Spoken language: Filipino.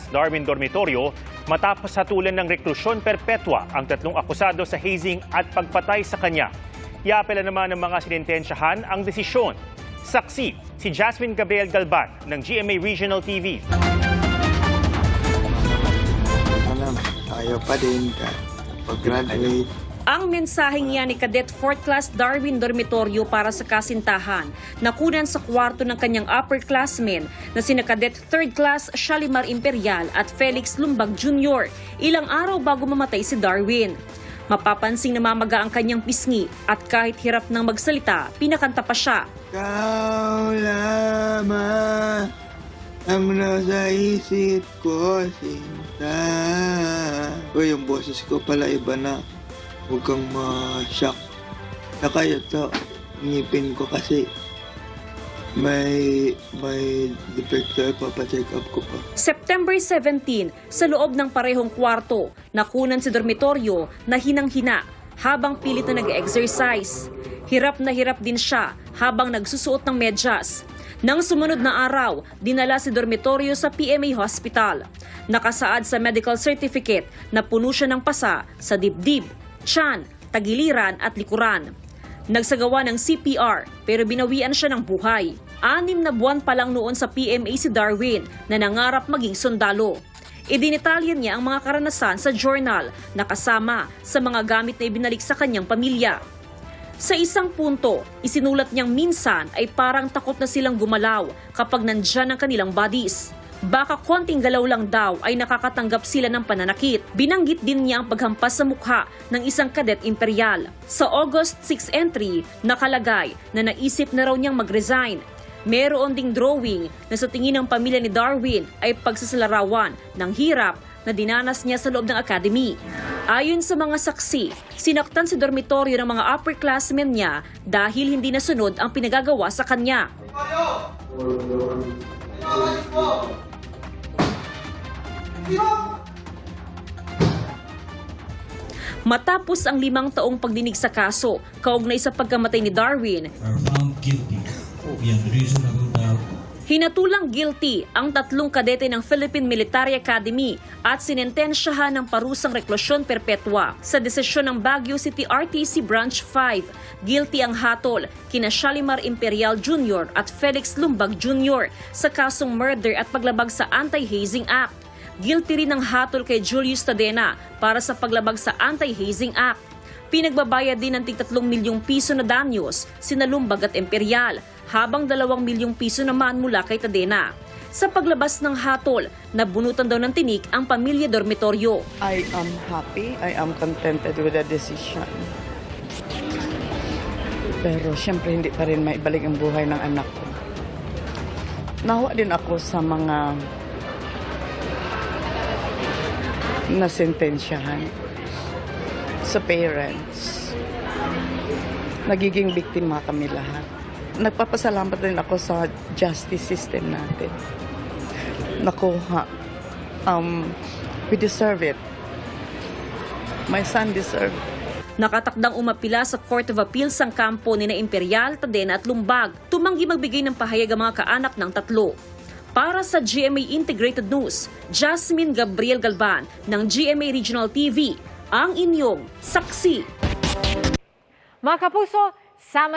Darwin Dormitorio matapos hatulan ng reklusyon perpetua ang tatlong akusado sa hazing at pagpatay sa kanya. Iapela naman ng mga sinintensyahan ang desisyon. Saksi si Jasmine Gabriel Galban ng GMA Regional TV. Tayo pa din ka pag-graduate. Ang mensaheng yan ni Cadet 4th Class Darwin Dormitorio para sa kasintahan, nakunan sa kwarto ng kanyang upperclassmen na sina Cadet 3rd Class Shalimar Imperial at Felix Lumbag Jr. ilang araw bago mamatay si Darwin. Mapapansing namamaga ang kanyang pisngi at kahit hirap ng magsalita, pinakanta pa siya. Ikaw lamang ang nasa isip ko, sinta. Uy, yung boses ko pala iba na. Huwag kang ma-shock. Saka ito, ngipin ko kasi may defector, papacheck up ko pa. September 17, sa loob ng parehong kwarto, nakunan si dormitoryo na hinang-hina habang pilit na nag-exercise. Hirap na hirap din siya habang nagsusuot ng medyas. Nang sumunod na araw, dinala si dormitoryo sa PMA Hospital. Nakasaad sa medical certificate na puno siya ng pasa sa dibdib, tiyan, tagiliran at likuran. Nagsagawa ng CPR pero binawian siya ng buhay. 6 na buwan pa lang noon sa PMA si Darwin na nangarap maging sundalo. Idinitalyan niya ang mga karanasan sa journal na kasama sa mga gamit na ibinalik sa kanyang pamilya. Sa isang punto, isinulat niyang minsan ay parang takot na silang gumalaw kapag nandyan ang kanilang bodies. Baka konting galaw lang daw ay nakakatanggap sila ng pananakit. Binanggit din niya ang paghampas sa mukha ng isang Cadet Imperial. Sa August 6 entry, nakalagay na naisip na raw niyang mag-resign. Meron ding drawing na sa tingin ng pamilya ni Darwin ay pagsasalarawan ng hirap na dinanas niya sa loob ng academy. Ayon sa mga saksi, sinaktan si dormitoryo ng mga upperclassmen niya dahil hindi nasunod ang pinagagawa sa kanya. Matapos ang 5 taong pagdinig sa kaso, kaugnay sa pagkamatay ni Darwin, are found guilty beyond reasonable doubt. hinatulang guilty ang 3 kadete ng Philippine Military Academy at sinentensyahan ng parusang reklusyon perpetua. Sa desisyon ng Baguio City RTC Branch 5, guilty ang hatol kina Shalimar Imperial Jr. at Felix Lumbag Jr. sa kasong murder at paglabag sa Anti-Hazing Act. Guilty rin ang hatol kay Julius Tadena para sa paglabag sa Anti-Hazing Act. Pinagbabayad din ng tig 3 milyong piso na danyos sina Lumbag at Imperial, habang 2 milyong piso naman mula kay Tadena. Sa paglabas ng hatol, nabunutan daw ng tinik ang pamilya dormitoryo. I am happy, I am contented with the decision. Pero siyempre hindi pa rin maibalik ang buhay ng anak ko. Nawa din ako sa mga nasentensyahan, sa parents. Nagiging biktima kami lahat. Nagpapasalamat rin ako sa justice system natin. Nakuha. We deserve it. My son deserved it. Nakatakdang umapila sa Court of Appeals ang kampo ni na Imperial, Tadena at Lumbag. Tumanggi magbigay ng pahayag ang mga kaanak ng 3. Para sa GMA Integrated News, Jasmine Gabriel Galban ng GMA Regional TV, ang inyong saksi. Mga kapuso, sama